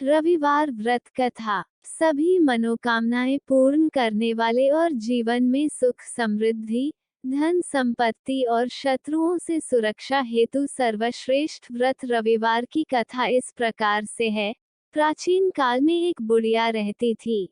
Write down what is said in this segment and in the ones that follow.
रविवार व्रत कथा। सभी मनोकामनाएं पूर्ण करने वाले और जीवन में सुख समृद्धि, धन संपत्ति और शत्रुओं से सुरक्षा हेतु सर्वश्रेष्ठ व्रत रविवार की कथा इस प्रकार से है। प्राचीन काल में एक बुढ़िया रहती थी।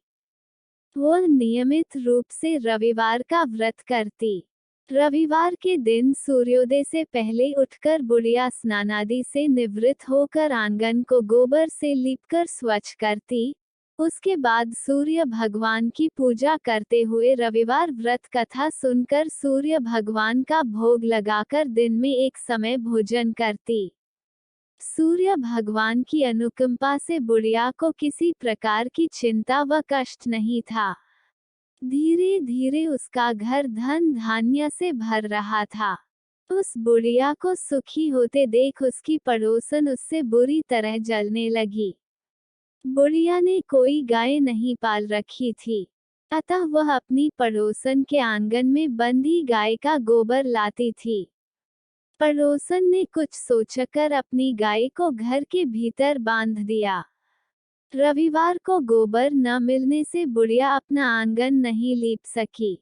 वह नियमित रूप से रविवार का व्रत करती। रविवार के दिन सूर्योदय से पहले उठकर बुढ़िया स्नानादि से निवृत्त होकर आंगन को गोबर से लीपकर स्वच्छ करती। उसके बाद सूर्य भगवान की पूजा करते हुए रविवार व्रत कथा सुनकर सूर्य भगवान का भोग लगाकर दिन में एक समय भोजन करती। सूर्य भगवान की अनुकंपा से बुढ़िया को किसी प्रकार की चिंता व कष्ट नहीं था। धीरे धीरे उसका घर धन धान्य से भर रहा था। उस बुढ़िया को सुखी होते देख उसकी पड़ोसन उससे बुरी तरह जलने लगी। बुढ़िया ने कोई गाय नहीं पाल रखी थी, अतः वह अपनी पड़ोसन के आंगन में बंधी गाय का गोबर लाती थी। पड़ोसन ने कुछ सोचकर अपनी गाय को घर के भीतर बांध दिया। रविवार को गोबर न मिलने से बुढ़िया अपना आंगन नहीं लीप सकी।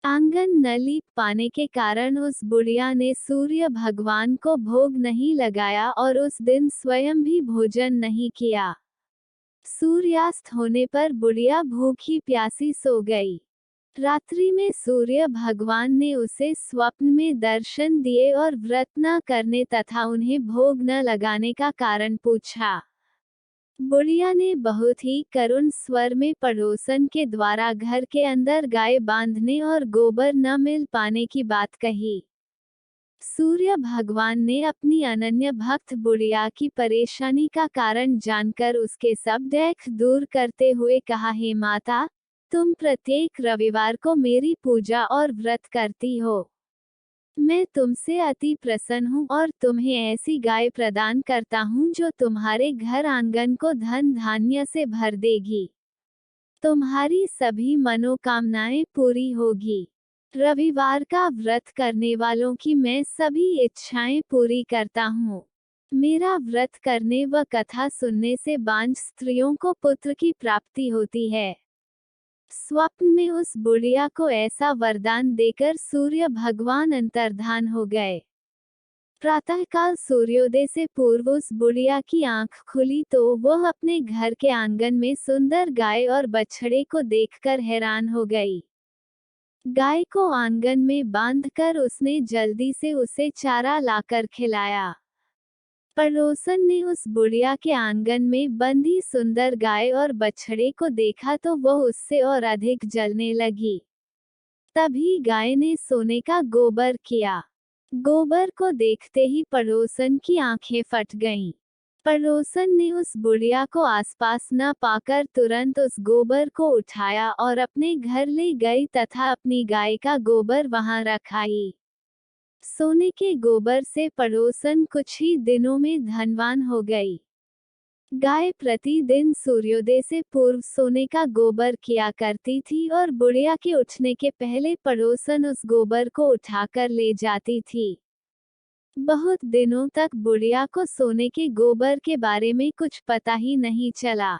आंगन न लीप पाने के कारण उस बुढ़िया ने सूर्य भगवान को भोग नहीं लगाया और उस दिन स्वयं भी भोजन नहीं किया। सूर्यास्त होने पर बुढ़िया भूखी प्यासी सो गई। रात्रि में सूर्य भगवान ने उसे स्वप्न में दर्शन दिए और व्रत न करने तथा उन्हें भोग न लगाने का कारण पूछा। बुढ़िया ने बहुत ही करुण स्वर में पड़ोसन के द्वारा घर के अंदर गाय बांधने और गोबर न मिल पाने की बात कही। सूर्य भगवान ने अपनी अनन्य भक्त बुढ़िया की परेशानी का कारण जानकर उसके सब दुख दूर करते हुए कहा, हे माता, तुम प्रत्येक रविवार को मेरी पूजा और व्रत करती हो। मैं तुमसे अति प्रसन्न हूँ और तुम्हें ऐसी गाय प्रदान करता हूँ जो तुम्हारे घर आंगन को धन धान्य से भर देगी। तुम्हारी सभी मनोकामनाएं पूरी होगी। रविवार का व्रत करने वालों की मैं सभी इच्छाएं पूरी करता हूँ। मेरा व्रत करने व कथा सुनने से बांझ स्त्रियों को पुत्र की प्राप्ति होती है। स्वप्न में उस बुढ़िया को ऐसा वरदान देकर सूर्य भगवान अंतर्धान हो गए। प्रातःकाल सूर्योदय से पूर्व उस बुढ़िया की आंख खुली तो वह अपने घर के आंगन में सुंदर गाय और बछड़े को देखकर हैरान हो गई। गाय को आंगन में बांधकर उसने जल्दी से उसे चारा लाकर खिलाया। पड़ोसन ने उस बुढ़िया के आंगन में बंधी सुंदर गाय और बछड़े को देखा तो वह उससे और अधिक जलने लगी। तभी गाय ने सोने का गोबर किया। गोबर को देखते ही पड़ोसन की आंखें फट गईं। पड़ोसन ने उस बुढ़िया को आसपास न पाकर तुरंत उस गोबर को उठाया और अपने घर ले गई तथा अपनी गाय का गोबर वहां रख आई। सोने के गोबर से पड़ोसन कुछ ही दिनों में धनवान हो गई। गाय प्रतिदिन सूर्योदय से पूर्व सोने का गोबर किया करती थी और बुढ़िया के उठने के पहले पड़ोसन उस गोबर को उठाकर ले जाती थी। बहुत दिनों तक बुढ़िया को सोने के गोबर के बारे में कुछ पता ही नहीं चला।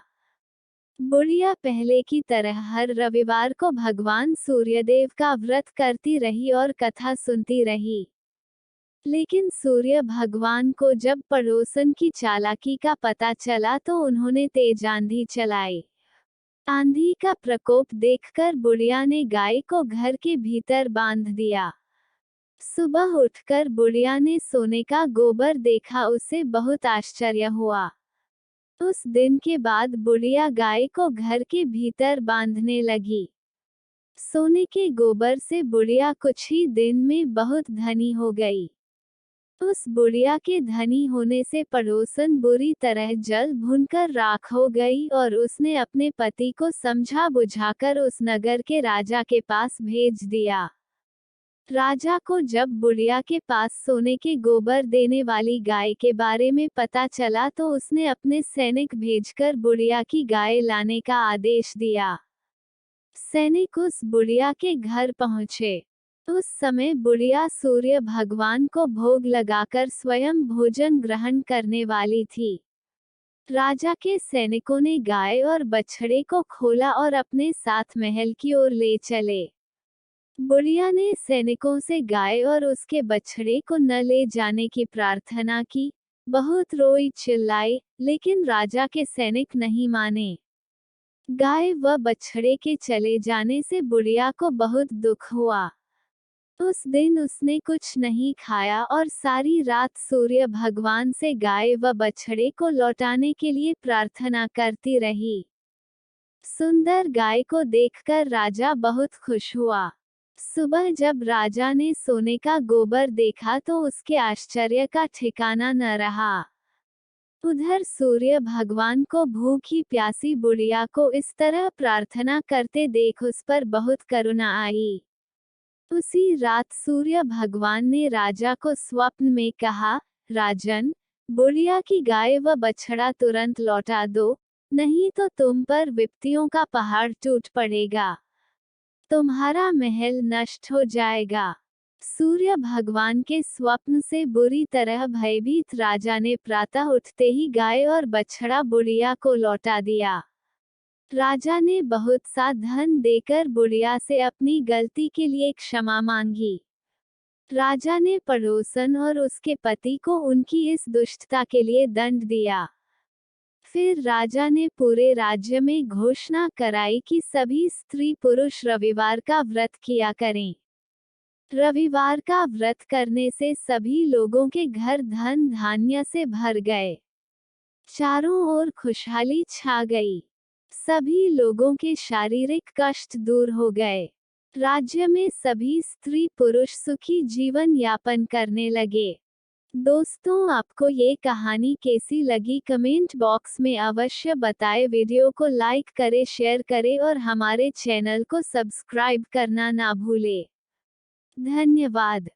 बुढ़िया पहले की तरह हर रविवार को भगवान सूर्यदेव का व्रत करती रही और कथा सुनती रही। लेकिन सूर्य भगवान को जब पड़ोसन की चालाकी का पता चला तो उन्होंने तेज आंधी चलाई। आंधी का प्रकोप देखकर बुढ़िया ने गाय को घर के भीतर बांध दिया। सुबह उठकर बुढ़िया ने सोने का गोबर देखा, उसे बहुत आश्चर्य हुआ। उस दिन के बाद बुढ़िया गाय को घर के भीतर बांधने लगी। सोने के गोबर से बुढ़िया कुछ ही दिन में बहुत धनी हो गई। उस बुढ़िया के धनी होने से पड़ोसन बुरी तरह जल भूनकर राख हो गई और उसने अपने पति को समझा बुझाकर उस नगर के राजा के पास भेज दिया। राजा को जब बुढ़िया के पास सोने के गोबर देने वाली गाय के बारे में पता चला तो उसने अपने सैनिक भेजकर बुढ़िया की गाय लाने का आदेश दिया। सैनिक उस बुढ़िया के घर पहुंचे। उस समय बुढ़िया सूर्य भगवान को भोग लगाकर स्वयं भोजन ग्रहण करने वाली थी। राजा के सैनिकों ने गाय और बछड़े को खोला और अपने साथ महल की ओर ले चले। बुढ़िया ने सैनिकों से गाय और उसके बछड़े को न ले जाने की प्रार्थना की। बहुत रोई चिल्लाई, लेकिन राजा के सैनिक नहीं माने। गाय व बछड़े के चले जाने से बुढ़िया को बहुत दुख हुआ। उस दिन उसने कुछ नहीं खाया और सारी रात सूर्य भगवान से गाय व बछड़े को लौटाने के लिए प्रार्थना करती रही। सुंदर गाय को देखकर राजा बहुत खुश हुआ। सुबह जब राजा ने सोने का गोबर देखा तो उसके आश्चर्य का ठिकाना न रहा। उधर सूर्य भगवान को भूखी प्यासी बुढ़िया को इस तरह प्रार्थना करते देख उस पर बहुत करुणा आई। उसी रात सूर्य भगवान ने राजा को स्वप्न में कहा, राजन, बुढ़िया की गाय व बछड़ा तुरंत लौटा दो, नहीं तो तुम पर विपत्तियों का पहाड़ टूट पड़ेगा। तुम्हारा महल नष्ट हो जाएगा। सूर्य भगवान के स्वप्न से बुरी तरह भयभीत राजा ने प्रातः उठते ही गाय और बछड़ा बुढ़िया को लौटा दिया। राजा ने बहुत सा धन देकर बुढ़िया से अपनी गलती के लिए क्षमा मांगी। राजा ने पड़ोसन और उसके पति को उनकी इस दुष्टता के लिए दंड दिया। फिर राजा ने पूरे राज्य में घोषणा कराई कि सभी स्त्री पुरुष रविवार का व्रत किया करें। रविवार का व्रत करने से सभी लोगों के घर धन धान्य से भर गए। चारों ओर खुशहाली छा गई। सभी लोगों के शारीरिक कष्ट दूर हो गए। राज्य में सभी स्त्री पुरुष सुखी जीवन यापन करने लगे। दोस्तों, आपको ये कहानी कैसी लगी कमेंट बॉक्स में अवश्य बताएं। वीडियो को लाइक करें, शेयर करें और हमारे चैनल को सब्सक्राइब करना ना भूलें। धन्यवाद।